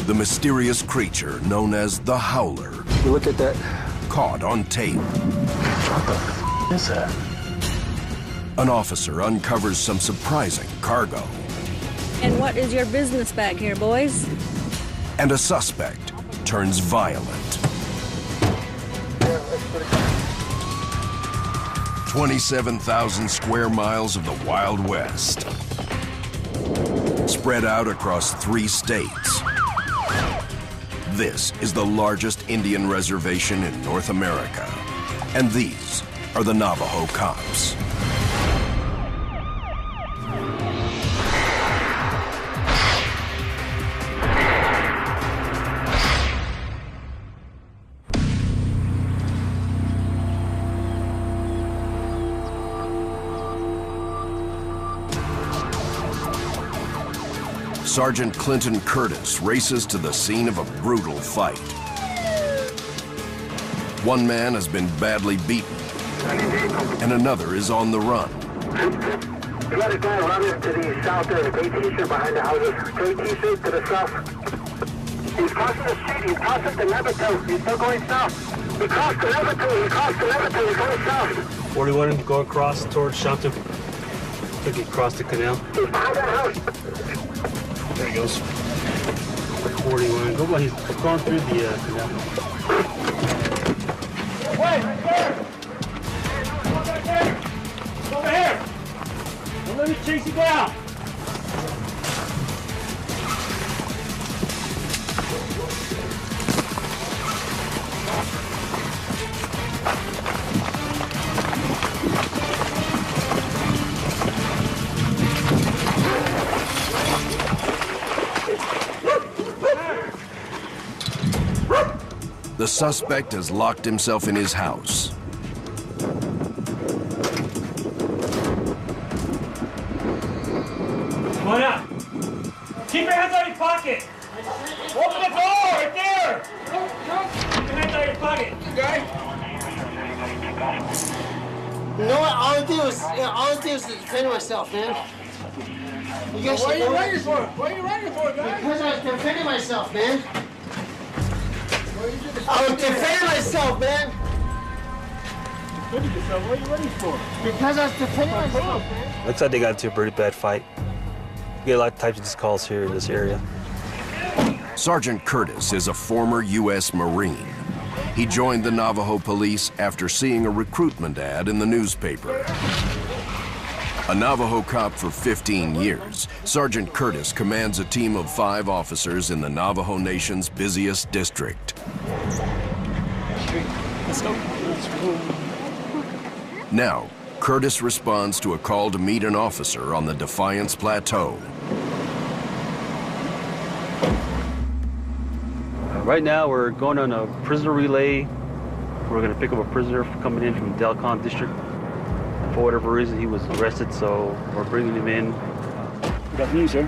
the mysterious creature known as the Howler. Look at that. Caught on tape. What the is that? An officer uncovers some surprising cargo. And what is your business back here, boys? And a suspect turns violent. 27,000 square miles of the Wild West, spread out across 3 states. This is the largest Indian reservation in North America, and these are the Navajo cops. Sergeant Clinton Curtis races to the scene of a brutal fight. One man has been badly beaten, and another is on the run. You got a guy running to the south there, the gray t-shirt behind the houses. Gray t-shirt to the south. He's crossing the street, he's crossing the Navajo. He's still going south. He crossed the Navajo, he's going south. 41 going across towards Shelton. I think he crossed the canal. He's behind that house. There he goes. 41. Go, he's going through the canal. Wait, right there! Right there! Over here! Don't let me chase you down! The suspect has locked himself in his house. Come on out. Keep your hands out of your pocket. Open the door right there. Keep your hands out of your pocket. You know what? All I do is to defend myself, man. You guys What are you running for? What are you running for, guys? Because I was defending myself, man. I was defending myself, man. Defending yourself? What are you running for? Because I was defending myself, man. Looks like they got into a pretty bad fight. We get a lot of types of these calls here in this area. Sergeant Curtis is a former U.S. Marine. He joined the Navajo police after seeing a recruitment ad in the newspaper. A Navajo cop for 15 years, Sergeant Curtis commands a team of 5 officers in the Navajo Nation's busiest district. Let's go. Now, Curtis responds to a call to meet an officer on the Defiance Plateau. Right now, we're going on a prisoner relay. We're going to pick up a prisoner coming in from Delcon District. For whatever reason, he was arrested, so we're bringing him in. Good afternoon, sir.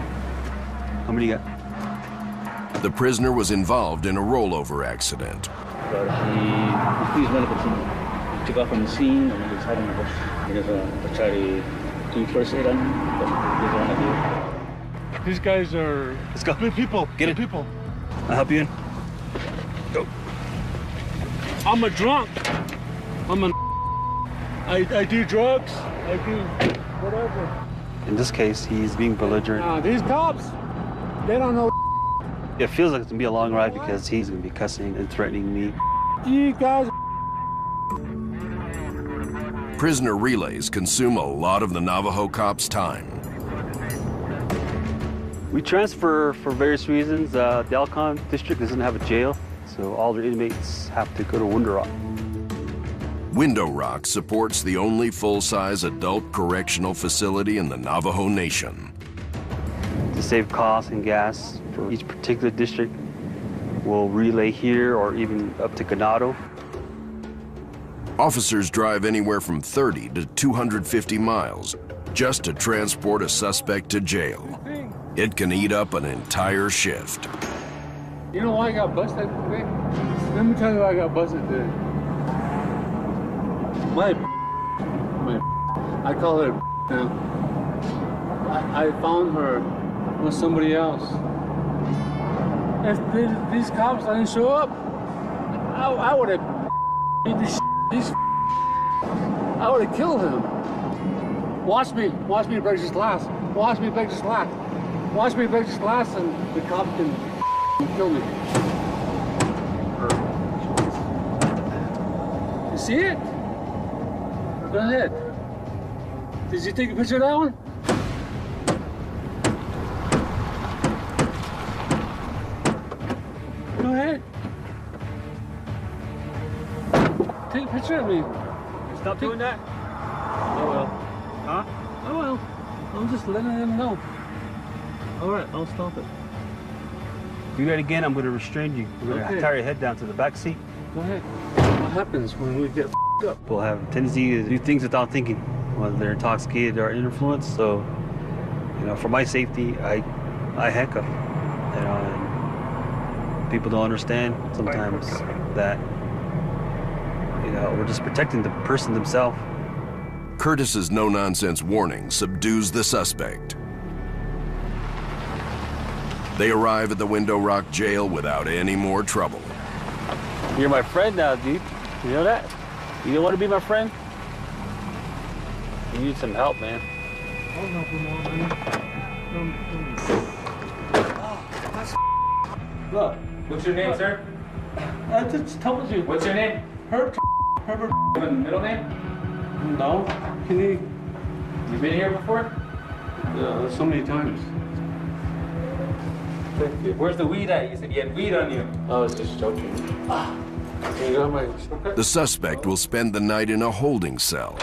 How many you got? The prisoner was involved in a rollover accident. But he refused medical treatment. He took off from the scene and he was having to try to do first aid on him, but he doesn't want to do it. These guys are Let's go. good people. Get it. Good people. I'll help you in. Go. I'm a drunk. I do drugs. I do whatever. In this case, he's being belligerent. These cops, they don't know. It feels like it's gonna be a long ride because he's gonna be cussing and threatening me. You guys. Prisoner relays consume a lot of the Navajo cops' time. We transfer for various reasons. Delcon District doesn't have a jail, so all their inmates have to go to Window Rock. Window Rock supports the only full-size adult correctional facility in the Navajo Nation. To save costs and gas for each particular district, we'll relay here or even up to Ganado. Officers drive anywhere from 30 to 250 miles just to transport a suspect to jail. It can eat up an entire shift. You know why I got busted today? Let me tell you why I got busted today. My I call her now. I found her with somebody else. If these cops didn't show up, I would have beat I would have killed him. Watch me break this glass. Watch me break this glass. Watch me break this glass, and the cop can kill me. You see it? Go ahead. Did you take a picture of that one? Go ahead. Take a picture of me. Stop doing that. Oh well. Huh? Oh well. I'm just letting them know. All right, I'll stop it. Do that again, I'm going to restrain you. We're going to tie your head down to the back seat. Go ahead. What happens when we get up? People have a tendency to do things without thinking, whether they're intoxicated or influenced. So, you know, for my safety, I handcuff. You know, and people don't understand sometimes that, you know, we're just protecting the person themselves. Curtis's no-nonsense warning subdues the suspect. They arrive at the Window Rock jail without any more trouble. You're my friend now, dude. You know that? You don't want to be my friend? You need some help, man. I'll help him all, man. Look, what's your name, sir? I just told you. What's your name? Herbert. You have a middle name? No. Can you? You been here before? Yeah, so many times. Thank you. Where's the weed at? You said you had weed on you. I was just joking. You got my shortcut? The suspect will spend the night in a holding cell.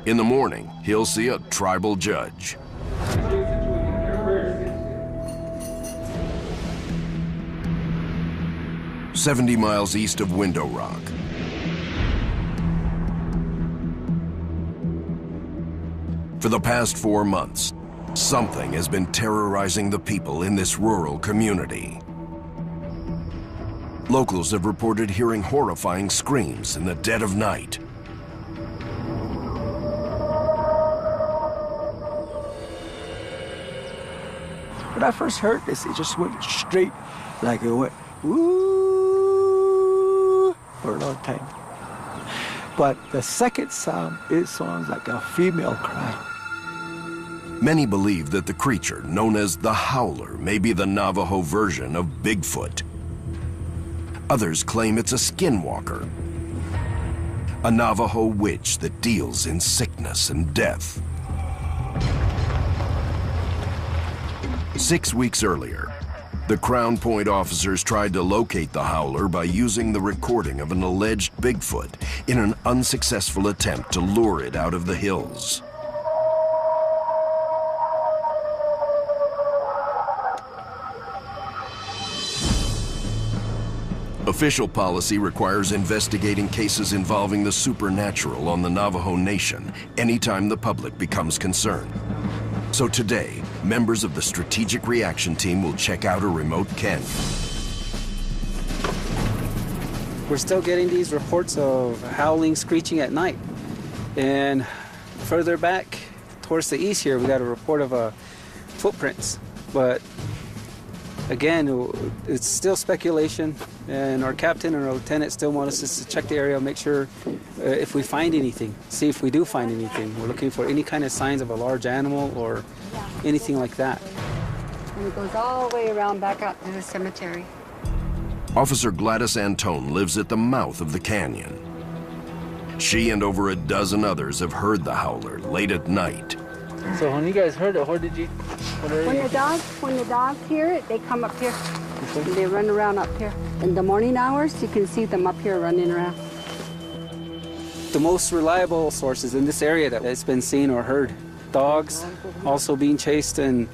In the morning, he'll see a tribal judge. 70 miles east of Window Rock. For the past 4 months, something has been terrorizing the people in this rural community. Locals have reported hearing horrifying screams in the dead of night. When I first heard this, it just went straight, like it went, woo, for a long time. But the second sound, it sounds like a female cry. Many believe that the creature, known as the Howler, may be the Navajo version of Bigfoot. Others claim it's a skinwalker, a Navajo witch that deals in sickness and death. 6 weeks earlier, the Crown Point officers tried to locate the Howler by using the recording of an alleged Bigfoot in an unsuccessful attempt to lure it out of the hills. Official policy requires investigating cases involving the supernatural on the Navajo Nation anytime the public becomes concerned. So today, members of the Strategic Reaction Team will check out a remote canyon. We're still getting these reports of howling, screeching at night. And further back towards the east here, we got a report of footprints. But again, it's still speculation, and our captain and our lieutenant still want us to check the area, make sure if we find anything, see if we do find anything. We're looking for any kind of signs of a large animal or anything like that. And it goes all the way around back out to the cemetery. Officer Gladys Antone lives at the mouth of the canyon. She and over a dozen others have heard the Howler late at night. So when you guys heard it, where did you? When the dogs hear it, they come up here. And they run around up here. In the morning hours, you can see them up here running around. The most reliable sources in this area that it's been seen or heard. Dogs also being chased, and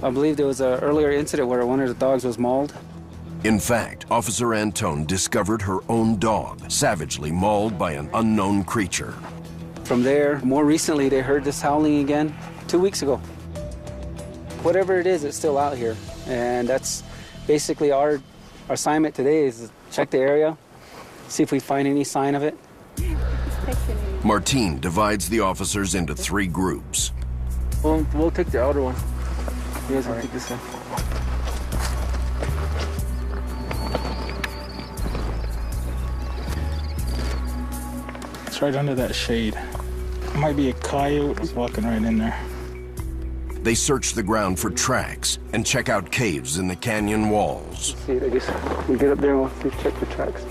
I believe there was an earlier incident where one of the dogs was mauled. In fact, Officer Antone discovered her own dog savagely mauled by an unknown creature. From there, more recently, they heard this howling again 2 weeks ago. Whatever it is, it's still out here. And that's basically our assignment today is to check the area, see if we find any sign of it. Martine divides the officers into 3 groups. We'll take the outer one. You guys will take this one. It's right under that shade. It might be a coyote that's walking right in there. They search the ground for tracks and check out caves in the canyon walls. See, I guess we get up there and we'll check for tracks.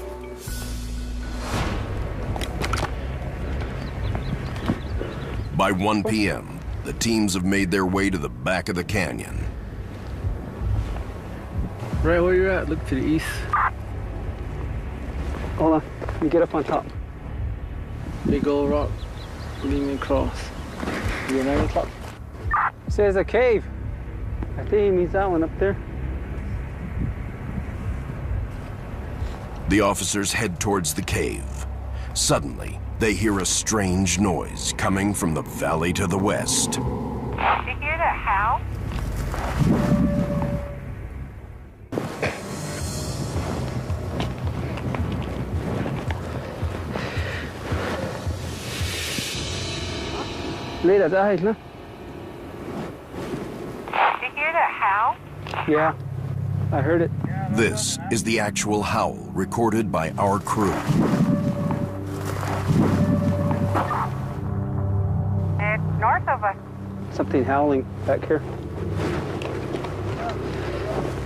By 1 p.m., the teams have made their way to the back of the canyon. Right where you're at, look to the east. Hold on, let me get up on top. Big old rock leaning across. You right on top? Says a cave. I think he means that one up there. The officers head towards the cave. Suddenly, they hear a strange noise coming from the valley to the west. Did you hear that howl? Later, died, no? Did you hear that howl? Yeah, I heard it. This is the actual howl recorded by our crew. It's north of us. Something howling back here.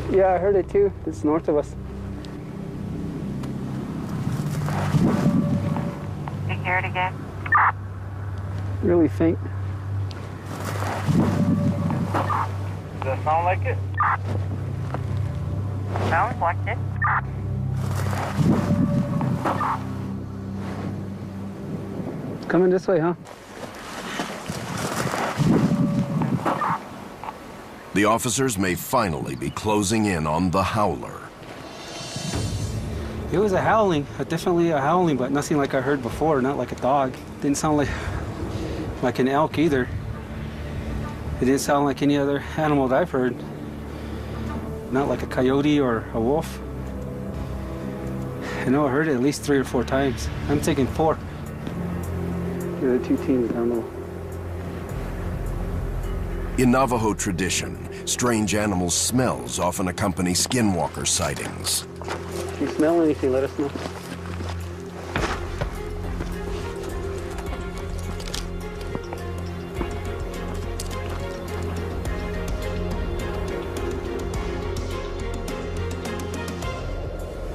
Yeah, I heard it too. It's north of us. Did you hear it again? Really faint. Does that sound like it? Sounds like it. Coming this way, huh? The officers may finally be closing in on the howler. It was a howling, definitely a howling, but nothing like I heard before, not like a dog. Didn't sound like an elk either. It didn't sound like any other animal that I've heard. Not like a coyote or a wolf. I know I heard it at least 3 or 4 times. I'm thinking 4. The other 2 teams down below. In Navajo tradition, strange animal smells often accompany skinwalker sightings. If you smell anything, let us know.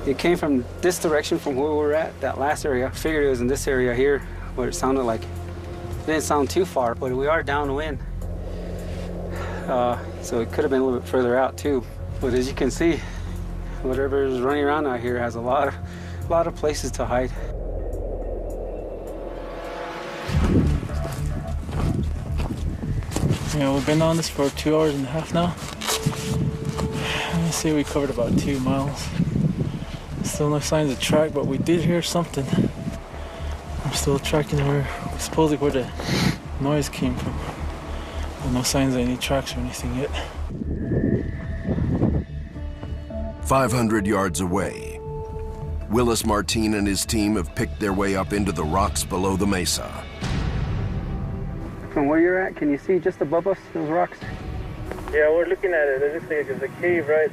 It came from this direction from where we were at, that last area. I figured it was in this area here where it sounded like. It didn't sound too far, but we are downwind. So it could have been a little bit further out too. But as you can see, whatever is running around out here has a lot of places to hide. Yeah, we've been on this for 2 hours and a half now. Let me see, we covered about 2 miles. Still no signs of track, but we did hear something. I'm still tracking supposedly where the noise came from. But no signs of any tracks or anything yet. 500 yards away, Willis Martin and his team have picked their way up into the rocks below the mesa. From where you're at, can you see just above us, those rocks? Yeah, we're looking at it. It looks like there's a cave right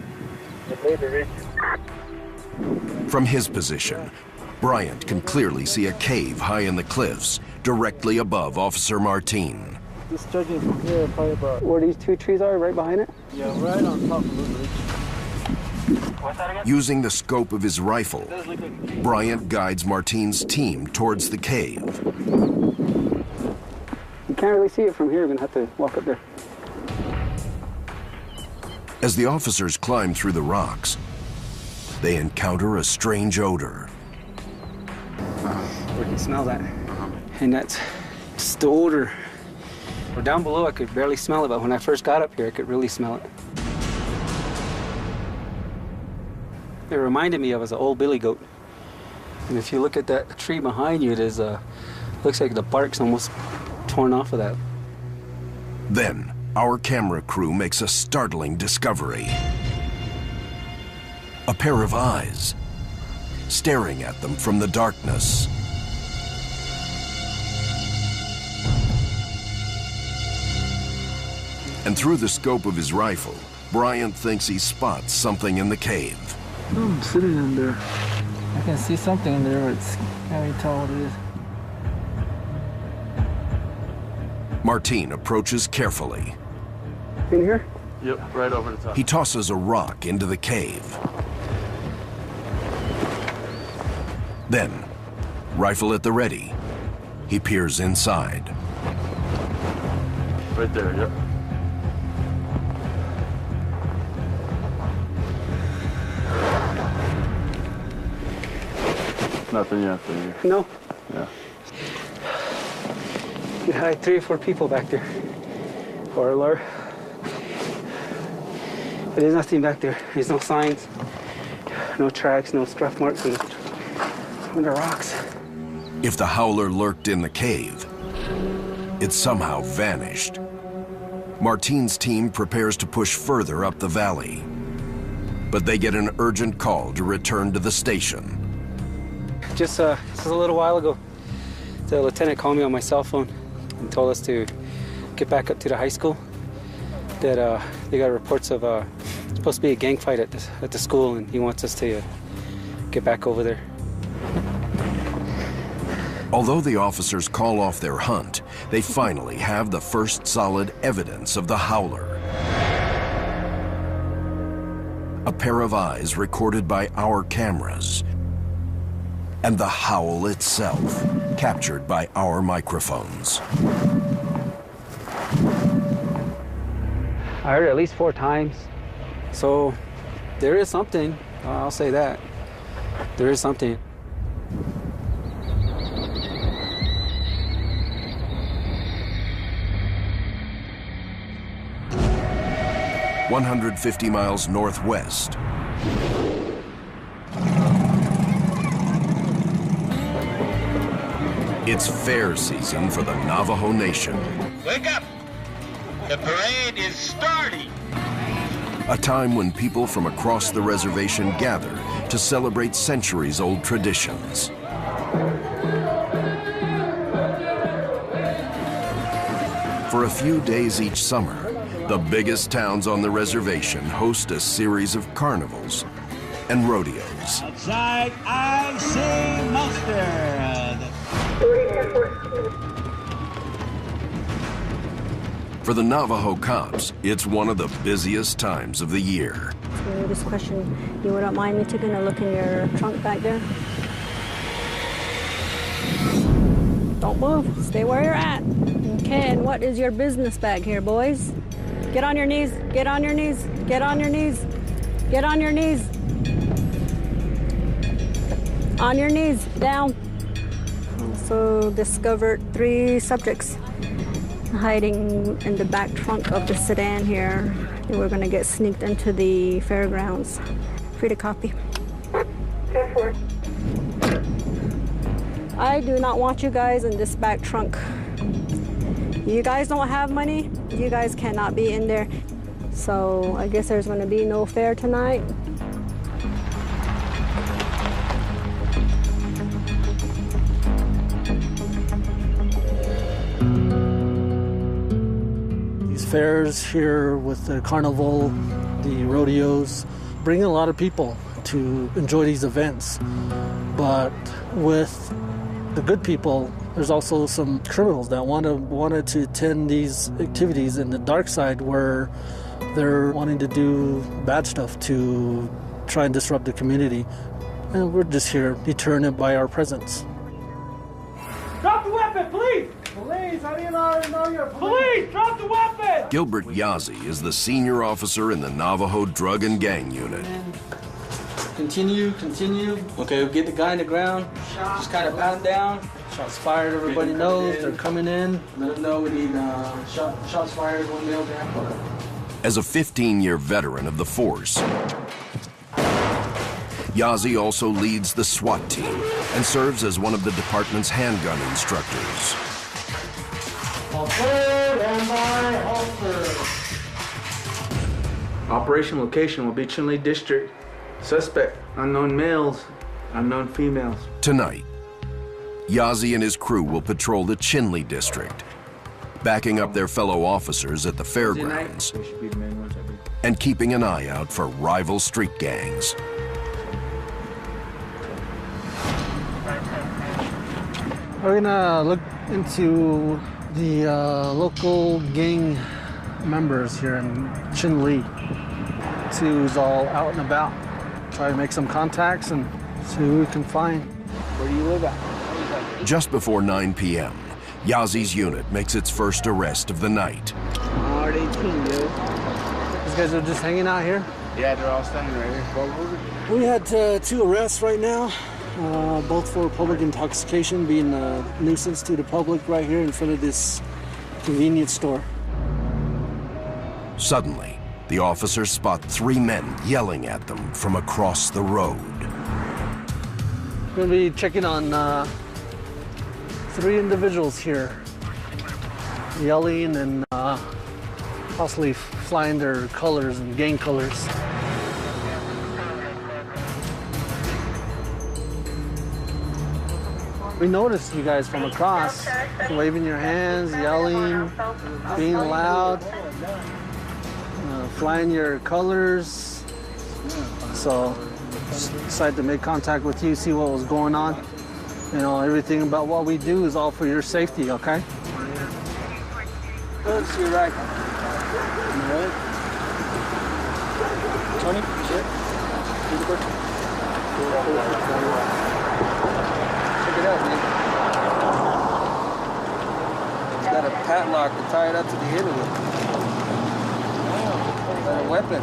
below the ridge. From his position, Bryant can clearly see a cave high in the cliffs, directly above Officer Martin. Just judging from here, probably about... Where these 2 trees are, right behind it? Yeah, right on top of the ridge. Using the scope of his rifle, Bryant guides Martin's team towards the cave. You can't really see it from here. You're gonna have to walk up there. As the officers climb through the rocks, they encounter a strange odor. We can smell that. And that's just the odor. Or down below, I could barely smell it, but when I first got up here, I could really smell it. It reminded me of an old billy goat. And if you look at that tree behind you, it is looks like the bark's almost torn off of that. Then, our camera crew makes a startling discovery. A pair of eyes, staring at them from the darkness. And through the scope of his rifle, Bryant thinks he spots something in the cave. I'm sitting in there. I can see something in there, but I can't really tell what it is. Martin approaches carefully. In here? Yep, right over the top. He tosses a rock into the cave. Then, rifle at the ready, he peers inside. Right there, yep. Nothing yet for you. No. Yeah. You could hide 3 or 4 people back there. Or Lord. But there's nothing back there. There's no signs, no tracks, no scuff marks on the rocks. If the howler lurked in the cave, it somehow vanished. Martin's team prepares to push further up the valley, but they get an urgent call to return to the station. Just a little while ago, the lieutenant called me on my cell phone and told us to get back up to the high school. That they got reports of supposed to be a gang fight at the school, and he wants us to get back over there. Although the officers call off their hunt, they finally have the first solid evidence of the howler. A pair of eyes recorded by our cameras, and the howl itself captured by our microphones. I heard it at least 4 times. So there is something, I'll say that. There is something. "150 miles northwest, it's fair season for the Navajo Nation. Wake up! The parade is starting! A time when people from across the reservation gather to celebrate centuries-old traditions. For a few days each summer, the biggest towns on the reservation host a series of carnivals and rodeos. Outside, I see mustard! For the Navajo cops, it's one of the busiest times of the year. So this question, you wouldn't mind me taking a look in your trunk back there? Don't move, stay where you're at. Okay, and what is your business bag here, boys? Get on your knees, get on your knees, get on your knees, get on your knees. On your knees, down. Also discovered 3 subjects hiding in the back trunk of the sedan here. They were gonna get sneaked into the fairgrounds. Free to copy. I do not want you guys in this back trunk. You guys don't have money, you guys cannot be in there. So I guess there's gonna be no fair tonight. Fairs here with the carnival, the rodeos, bring a lot of people to enjoy these events. But with the good people, there's also some criminals that wanted to attend these activities in the dark side, where they're wanting to do bad stuff to try and disrupt the community. And we're just here deterring it by our presence. Drop the weapon, please! Police, I didn't know you're police! Drop the weapon! Gilbert Yazzie is the senior officer in the Navajo Drug and Gang Unit. Continue. Okay, we'll get the guy on the ground. Just kind of pat him down. Shots fired, everybody knows. They're coming in. Let them know we need shots fired, 1 male down. As a 15-year veteran of the force, Yazzie also leads the SWAT team and serves as one of the department's handgun instructors. Operation location will be Chinle District. Suspect, unknown males, unknown females. Tonight, Yazzie and his crew will patrol the Chinle District, backing up their fellow officers at the fairgrounds and keeping an eye out for rival street gangs. We're gonna look into the local gang members here in Chinle. See who's all out and about. Try to make some contacts and see who we can find. Where do you live at? Just before 9 p.m., Yazi's unit makes its first arrest of the night. These guys are just hanging out here? Yeah, they're all standing right here. We had 2 arrests right now, both for public intoxication, being a nuisance to the public right here in front of this convenience store. Suddenly, the officers spot 3 men yelling at them from across the road. We're gonna be checking on 3 individuals here, yelling and possibly flying their colors and gang colors. We noticed you guys from across, waving your hands, yelling, being loud, flying your colors. So decided to make contact with you, see what was going on. You know, everything about what we do is all for your safety, okay? Let's see, right. Tony, shit. Check it out, man. It's got a padlock to tie it up to the end of it. It's got a weapon.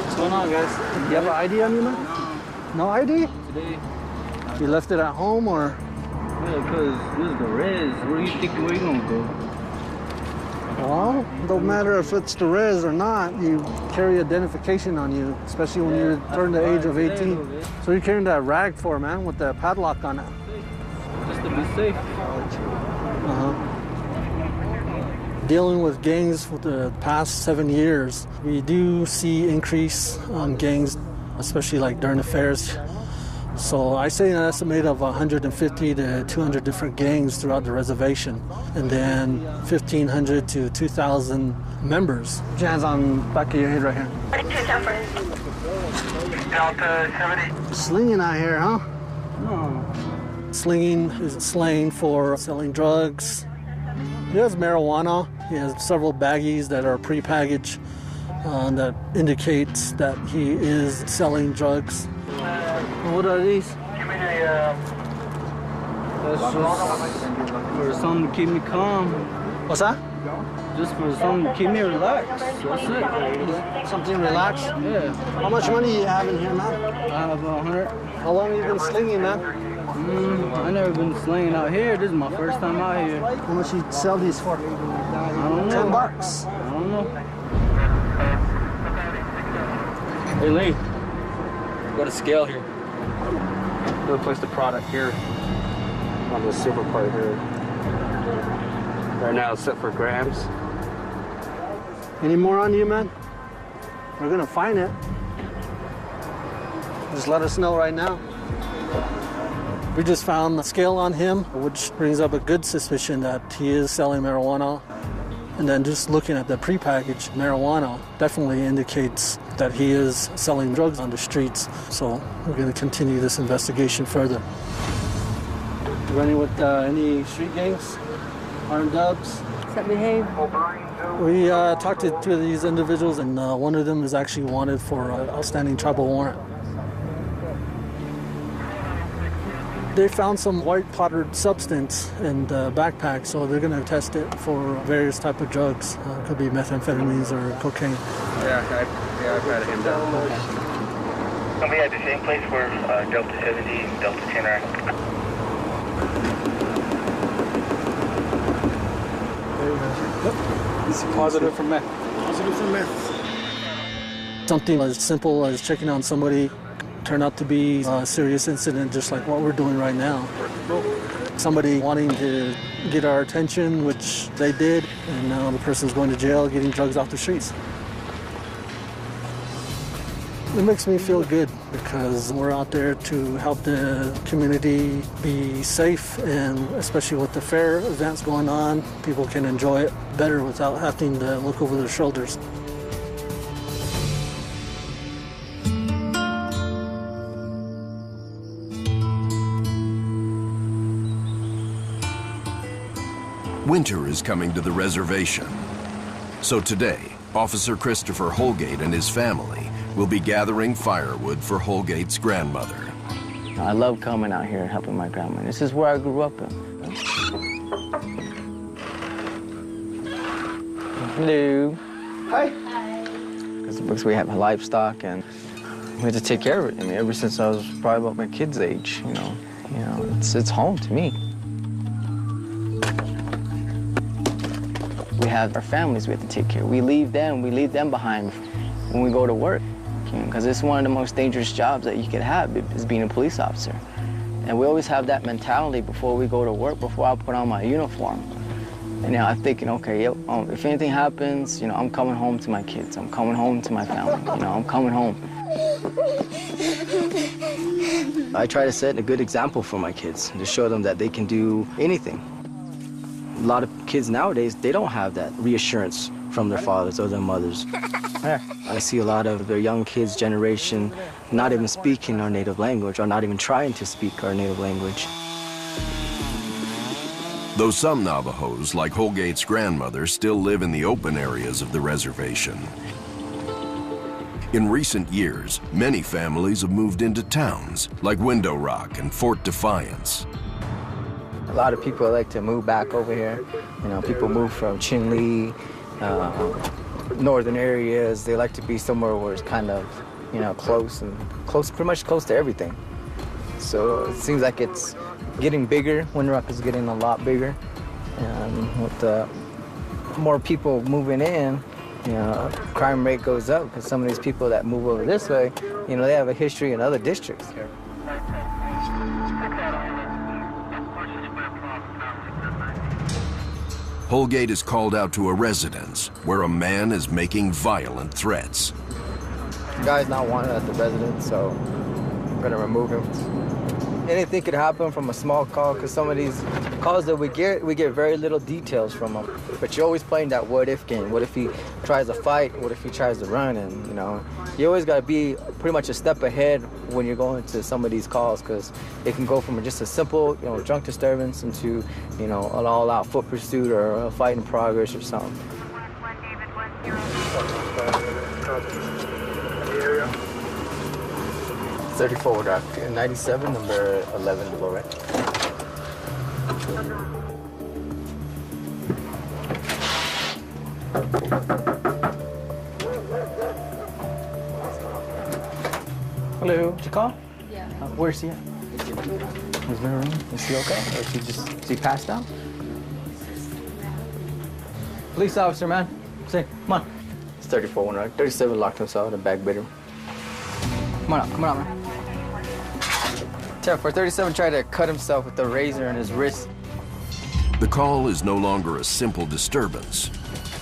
What's going on, guys? You have an ID on you, man? No ID? Today. You left it at home, or? Yeah, because this is the res. Where do you think you gonna go? Well, don't matter if it's the res or not, you carry identification on you, especially when you turn the age of 18. So you're carrying that rag for, man, with the padlock on it. Just to be safe. Dealing with gangs for the past 7 years, we do see increase on gangs, especially like during the fairs. So I say an estimate of 150 to 200 different gangs throughout the reservation, and then 1,500 to 2,000 members. Hands on the back of your head right here. Delta 70. Slinging out here, huh? No. Slinging is slang for selling drugs. He has marijuana. He has several baggies that are prepackaged that indicates that he is selling drugs. What are these? Give me a, That's just for something to keep me calm. What's that? Just for something to keep me relaxed. That's it. Something relaxed? Yeah. How much money do you have in here, man? I have 100. How long have you been slinging, man? I never been slinging out here. This is my first time out here. How much you sell these for? I don't know. $10. I don't know. Hey, Lee. Got a scale here. We'll place the product here on the silver part here. Right now it's set for grams. Any more on you, man? We're gonna find it. Just let us know right now. We just found the scale on him, which brings up a good suspicion that he is selling marijuana. And then just looking at the prepackaged marijuana definitely indicates that he is selling drugs on the streets. So we're going to continue this investigation further. Running with any street gangs, armed dubs? That behave? We talked to 2 of these individuals, and one of them is actually wanted for an outstanding tribal warrant. They found some white powdered substance in the backpack, so they're going to test it for various type of drugs. Could be methamphetamines or cocaine. Yeah, I've had him down. Somebody at the same place where Delta 70 and Delta 10 are. Yep. It's positive for meth. Positive for meth. Something as simple as checking on somebody turned out to be a serious incident, just like what we're doing right now. Somebody wanting to get our attention, which they did, and now the person's going to jail getting drugs off the streets. It makes me feel good because we're out there to help the community be safe, and especially with the fair events going on, people can enjoy it better without having to look over their shoulders. Winter is coming to the reservation. So today, Officer Christopher Holgate and his family will be gathering firewood for Holgate's grandmother. I love coming out here and helping my grandma. This is where I grew up in. Hello. Hi. Because we have livestock and we had to take care of it. I mean, ever since I was probably about my kid's age, you know, it's home to me. We have our families we have to take care of. We leave them behind when we go to work. Because it's one of the most dangerous jobs that you could have, is being a police officer. And we always have that mentality before we go to work, before I put on my uniform. And I'm thinking, okay, if anything happens, I'm coming home to my kids. I'm coming home to my family. I'm coming home. I try to set a good example for my kids, to show them that they can do anything. A lot of kids nowadays, they don't have that reassurance from their fathers or their mothers. I see a lot of their young kids' generation not even speaking our native language or not even trying to speak our native language. Though some Navajos, like Holgate's grandmother, still live in the open areas of the reservation, in recent years, many families have moved into towns like Window Rock and Fort Defiance. A lot of people like to move back over here. People move from Chinle, northern areas. They like to be somewhere where it's kind of, close, pretty much close to everything. So it seems like it's getting bigger. Window Rock is getting a lot bigger. And with more people moving in, crime rate goes up because some of these people that move over this way, they have a history in other districts. Holgate is called out to a residence where a man is making violent threats. The guy's not wanted at the residence, so I'm gonna remove him. Anything could happen from a small call, because some of these calls that we get very little details from them. But you're always playing that what if game. What if he tries to fight? What if he tries to run? And you always gotta be pretty much a step ahead when you're going to some of these calls, because it can go from just a simple, drunk disturbance into, an all-out foot pursuit or a fight in progress or something. 34 Rock, 97, number 11 below, right? Hello, did you call? Yeah. Where's he at? His room? Is he okay? Or is he passed out? Police officer, man. Say, come on. It's 34 Rock. 37 locked himself in a back bedroom. Come on out, man. For 37 tried to cut himself with a razor in his wrist. The call is no longer a simple disturbance.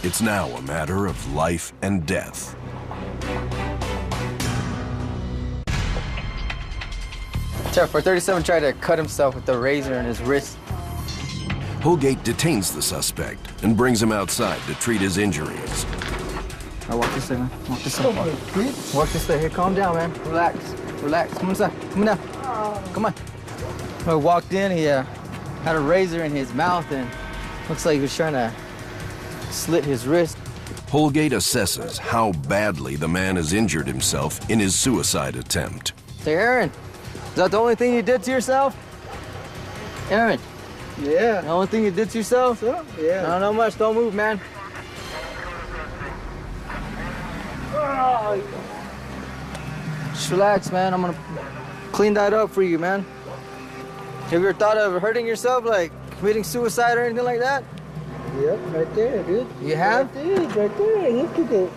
It's now a matter of life and death. For 37 tried to cut himself with a razor in his wrist. Holgate detains the suspect and brings him outside to treat his injuries. All right, walk this way, man. Walk this way. Walk this way. Here, calm down, man. Relax. Come inside. Come down. Come on. When I walked in, he had a razor in his mouth and looks like he was trying to slit his wrist. Holgate assesses how badly the man has injured himself in his suicide attempt. Say, Aaron, is that the only thing you did to yourself? Aaron. Yeah. The only thing you did to yourself? Yeah. No, not much. Don't move, man. Just relax, man. I'm gonna clean that up for you, man. Have you ever thought of hurting yourself, like committing suicide or anything like that? Yep, right there, dude. You have? Right there. Look at it.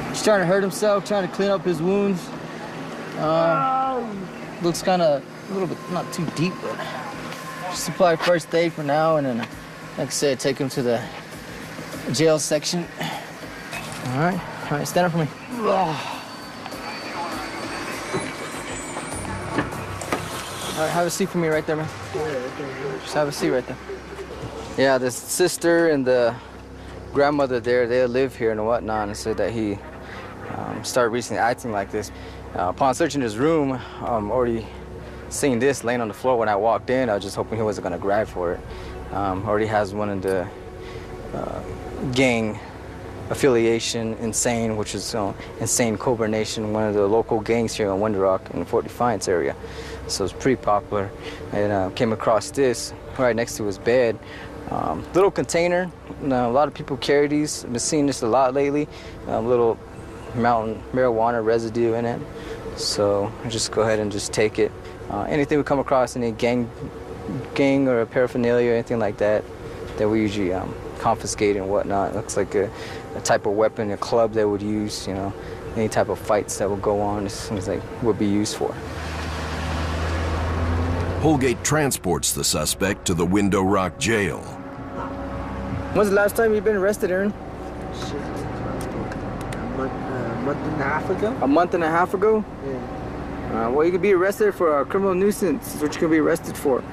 He's trying to hurt himself, trying to clean up his wounds. Looks kind of a little bit, not too deep, but just apply first aid for now, and then, like I said, take him to the jail section. All right, stand up for me. All right, have a seat for me right there, man. Just have a seat right there. Yeah, the sister and the grandmother there, they live here and whatnot, and said that he started recently acting like this. Upon searching his room, already seeing this laying on the floor when I walked in, I was just hoping he wasn't going to grab for it. Already has one of the gang affiliation, Insane, which is Insane Cobra Nation, one of the local gangs here in Window Rock in the Fort Defiance area. So it's pretty popular. And came across this right next to his bed. Little container. A lot of people carry these. I've been seeing this a lot lately. Little mountain marijuana residue in it. So just go ahead and just take it. Anything we come across, any gang or paraphernalia or anything like that, that we usually confiscate and whatnot. It looks like a type of weapon, a club they would use, you know, any type of fights that would go on, it seems like would be used for. Holgate transports the suspect to the Window Rock jail. When's the last time you've been arrested, Aaron? A month and a half ago. A month and a half ago? Yeah. Well, you could be arrested for a criminal nuisance. That's what you can be arrested for.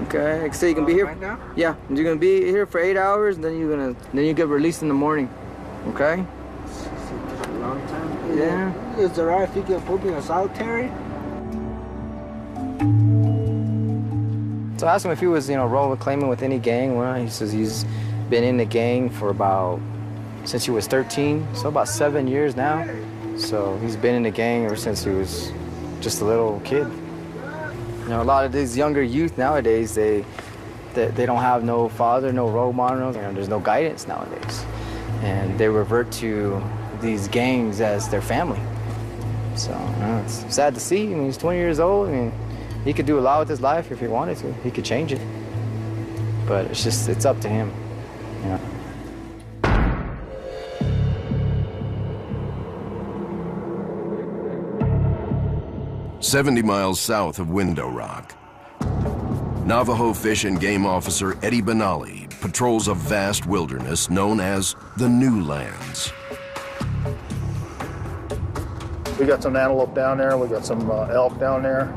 Okay, like I say, you can be here right now? Yeah, you're gonna be here for 8 hours, and then you get released in the morning. Okay? It's a long time. Yeah. Is it alright if you can put me on solitary? So I asked him if he was, role claiming with any gang. Well, he says he's been in the gang for since he was 13, so about 7 years now. So he's been in the gang ever since he was just a little kid. A lot of these younger youth nowadays, they don't have no father, no role model. There's no guidance nowadays, and they revert to these gangs as their family. So it's sad to see. I mean, he's 20 years old. I mean, he could do a lot with his life if he wanted to. He could change it, but it's up to him. 70 miles south of Window Rock, Navajo Fish and Game Officer Eddie Benally patrols a vast wilderness known as the New Lands. We got some antelope down there, we got some elk down there,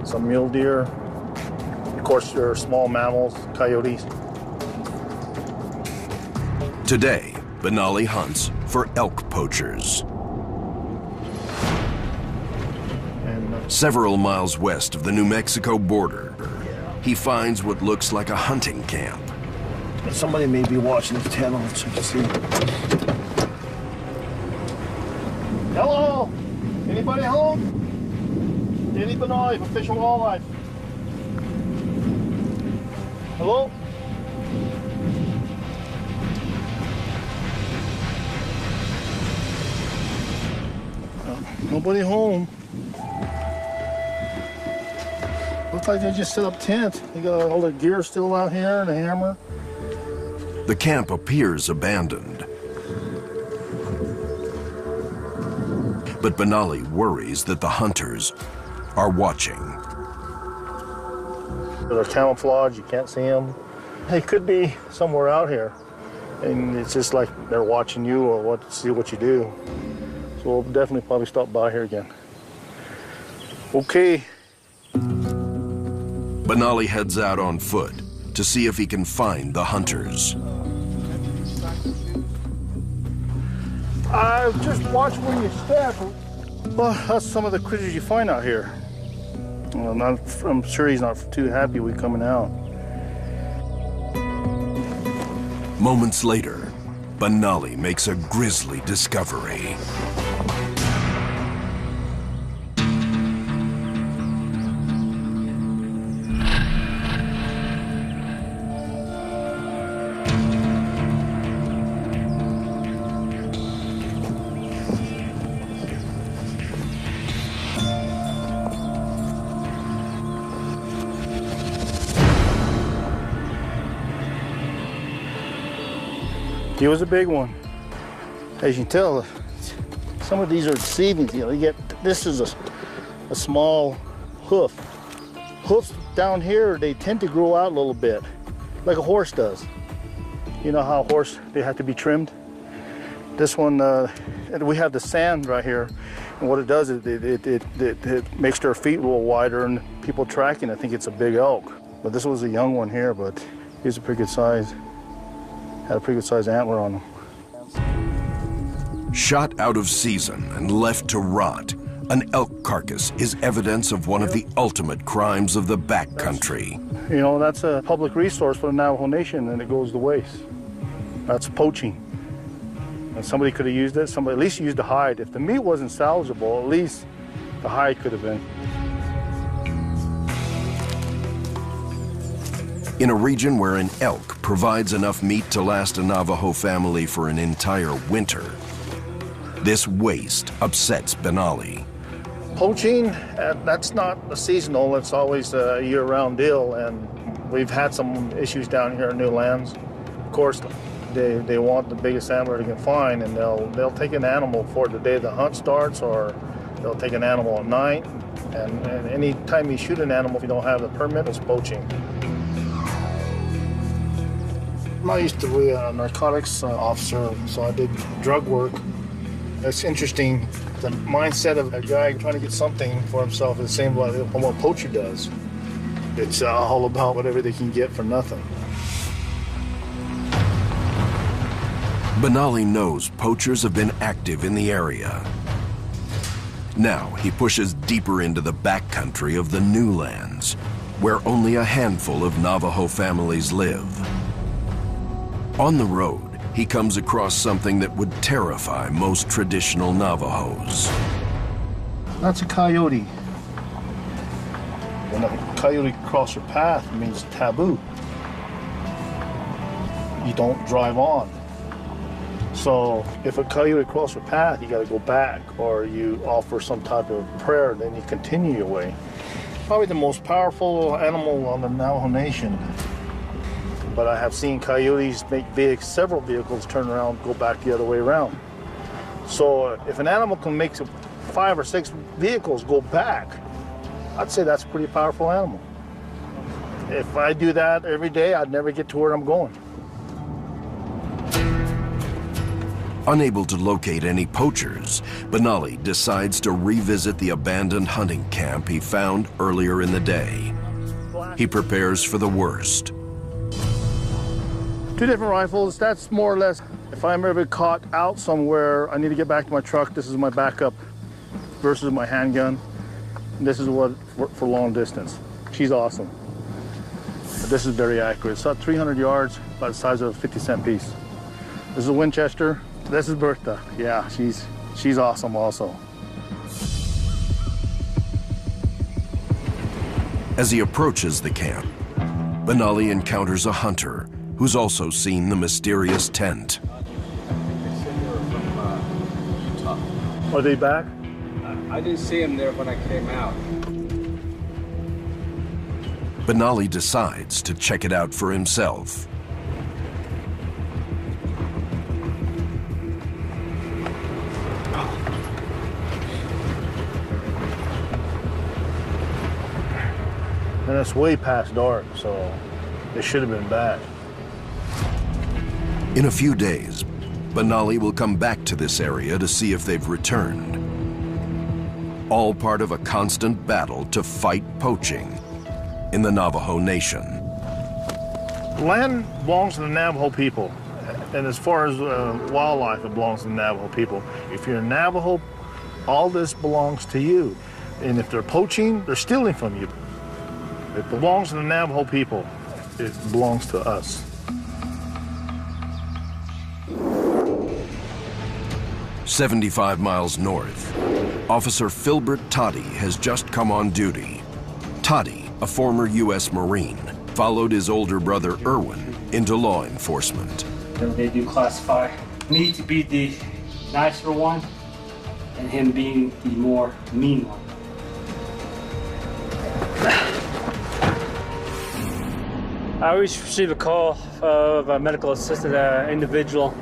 some mule deer. Of course, there are small mammals, coyotes. Today, Benally hunts for elk poachers. Several miles west of the New Mexico border, he finds what looks like a hunting camp. Somebody may be watching this channel, let's check to see. Hello? Anybody home? Danny Benally from Fish and Wildlife. Hello? Nobody home. Looks like they just set up tent. They got all the gear still out here and a hammer. The camp appears abandoned. But Benally worries that the hunters are watching. They're camouflage, you can't see them. They could be somewhere out here. And it's just like they're watching you or see what you do. So we'll definitely probably stop by here again. Okay. Benally heads out on foot to see if he can find the hunters. Just watch where you step. Well, that's some of the critters you find out here. Well, I'm sure he's not too happy with coming out. Moments later, Benally makes a grisly discovery. He was a big one. As you can tell, some of these are deceiving. This is a small hoof. Hoofs down here, they tend to grow out a little bit, like a horse does. You know how a horse, they have to be trimmed? This one, we have the sand right here, and what it does is it makes their feet a little wider, and people tracking, I think it's a big elk. But this was a young one here, but he's a pretty good size. Had a pretty good sized antler on them. Shot out of season and left to rot, an elk carcass is evidence of one of the ultimate crimes of the backcountry. You know, that's a public resource for the Navajo Nation, and it goes to waste. That's poaching. And somebody could have used it, somebody at least used the hide. If the meat wasn't salvageable, at least the hide could have been. In a region where an elk provides enough meat to last a Navajo family for an entire winter, this waste upsets Benali. Poaching, that's not a seasonal, it's always a year-round deal, and we've had some issues down here in New Lands. Of course, they want the biggest antler they can find, and they'll take an animal for the day the hunt starts, or they'll take an animal at night, and any time you shoot an animal, if you don't have the permit, it's poaching. I used to be a narcotics officer, so I did drug work. It's interesting, the mindset of a guy trying to get something for himself is the same like what a poacher does. It's all about whatever they can get for nothing. Benali knows poachers have been active in the area. Now he pushes deeper into the backcountry of the New Lands, where only a handful of Navajo families live. On the road, he comes across something that would terrify most traditional Navajos. That's a coyote. When a coyote crosses your path, it means taboo. You don't drive on. So if a coyote crosses your path, you got to go back, or you offer some type of prayer, then you continue your way. Probably the most powerful animal on the Navajo Nation. But I have seen coyotes make several vehicles turn around, go back the other way around. So if an animal can make 5 or 6 vehicles go back, I'd say that's a pretty powerful animal. If I do that every day, I'd never get to where I'm going. Unable to locate any poachers, Benali decides to revisit the abandoned hunting camp he found earlier in the day. He prepares for the worst. 2 different rifles, that's more or less, if I'm ever caught out somewhere, I need to get back to my truck, this is my backup versus my handgun. This is what for long distance. She's awesome. But this is very accurate. It's about 300 yards, about the size of a 50-cent piece. This is a Winchester. This is Bertha. Yeah, she's awesome also. As he approaches the camp, Benali encounters a hunter who's also seen the mysterious tent. Are they back? I didn't see him there when I came out. Benali decides to check it out for himself. And it's way past dark, so they should have been back. In a few days, Benali will come back to this area to see if they've returned. All part of a constant battle to fight poaching in the Navajo Nation. Land belongs to the Navajo people, and as far as wildlife, it belongs to the Navajo people. If you're a Navajo, all this belongs to you. And if they're poaching, they're stealing from you. It belongs to the Navajo people. It belongs to us. "75 miles north, Officer Filbert Toddy has just come on duty. Toddy, a former U.S. Marine, followed his older brother Irwin into law enforcement. They do classify me to be the nicer one and him being the more mean one. I always receive a call of a medical assistant individual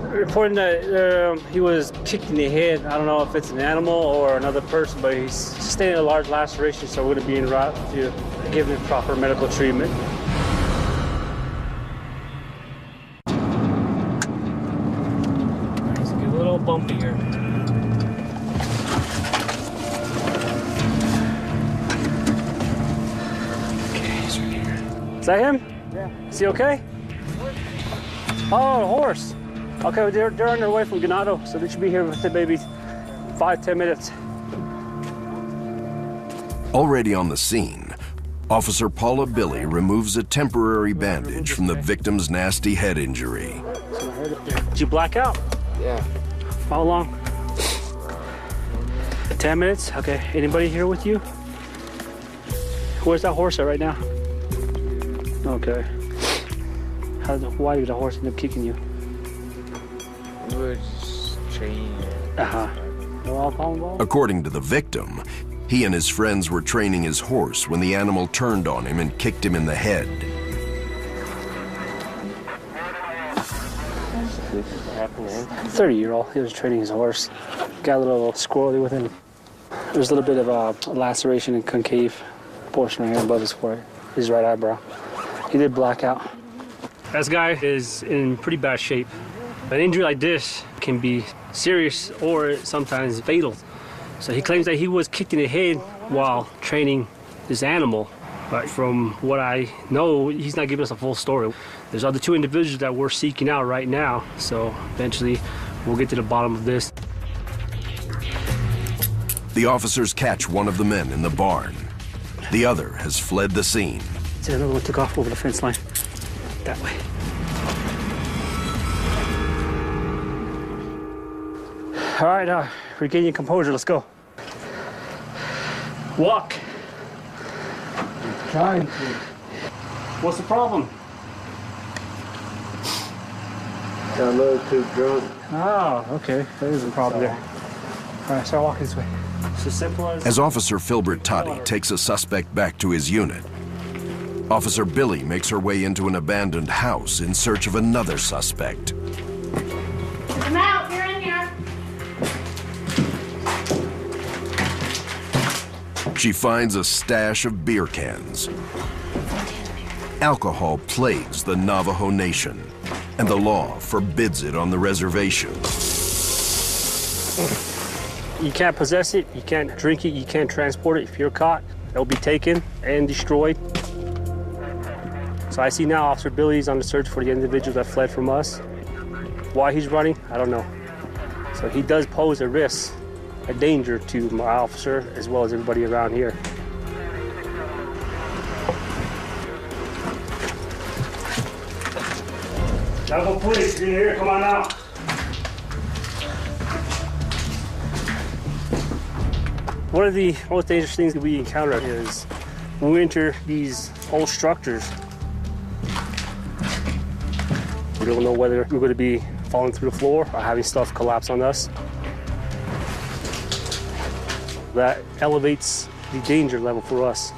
reporting that he was kicked in the head. I don't know if it's an animal or another person, but he's sustained a large laceration, so we're going to be en route to give him proper medical treatment. It's a little bumpy here. Okay, he's right here. Is that him? Yeah. Is he okay? Oh, the horse. Okay, well, they're on their way from Ganado, so they should be here within maybe 5-10 minutes. Already on the scene, Officer Paula Billy removes a temporary bandage from the victim's nasty head injury. Did you black out? Yeah. How long? 10 minutes? Okay, anybody here with you? Where's that horse at right now? Okay. Why did the horse end up kicking you? We were just training. No alcohol involved? According to the victim, he and his friends were training his horse when the animal turned on him and kicked him in the head. A 30-year-old, he was training his horse. Got a little squirrely with him. There's a little bit of a laceration and concave portion right here above his right eyebrow. He did black out. This guy is in pretty bad shape. An injury like this can be serious or sometimes fatal. So he claims that he was kicked in the head while training this animal. But from what I know, he's not giving us a full story. There's other 2 individuals that we're seeking out right now. So eventually we'll get to the bottom of this. The officers catch one of the men in the barn. The other has fled the scene. See, another one took off over the fence line. That way. All right, regain your composure. Let's go. Walk. I'm trying to. What's the problem? Got a little too drunk. Oh, okay. That is a problem there. All right, start walking this way. It's as simple As Officer Filbert Toddy takes a suspect back to his unit, Officer Billy makes her way into an abandoned house in search of another suspect. Come out, you're in here. She finds a stash of beer cans. Alcohol plagues the Navajo Nation, and the law forbids it on the reservation. You can't possess it, you can't drink it, you can't transport it. If you're caught, it'll be taken and destroyed. So I see now Officer Billy's on the search for the individual that fled from us. Why he's running, I don't know. So he does pose a risk, a danger to my officer as well as everybody around here. Navajo police, you're here, come on out. One of the most dangerous things that we encounter out here is when we enter these old structures, we don't know whether we're going to be falling through the floor or having stuff collapse on us. That elevates the danger level for us.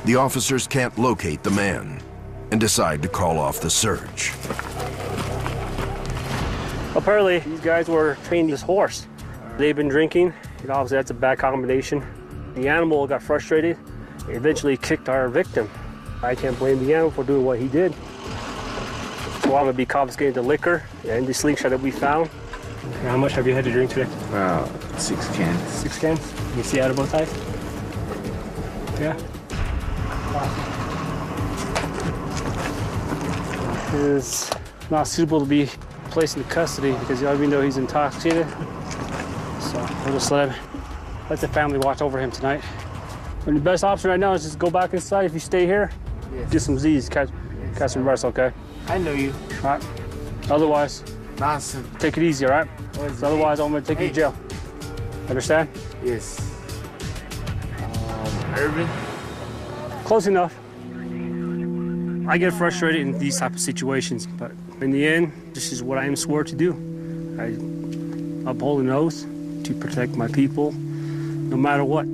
The officers can't locate the man and decide to call off the search. Apparently, these guys were training this horse. They've been drinking, and obviously that's a bad combination. The animal got frustrated, and eventually kicked our victim. I can't blame the animal for doing what he did. So I'm gonna be confiscating the liquor and the slingshot that we found. How much have you had to drink today? About 6 cans. 6 cans? You see out of both eyes? Yeah. It's not suitable to be placed into custody because we know he's intoxicated. So we'll just let the family watch over him tonight. And the best option right now is just go back inside. If you stay here, get some Z's, catch some rest, okay? I know you. All right. Otherwise, nonsense. Take it easy, all right? Otherwise, I'm gonna take you to jail. Understand? Yes. Urban? Close enough. I get frustrated in these type of situations, but in the end, this is what I am sworn to do. I uphold an oath to protect my people, no matter what.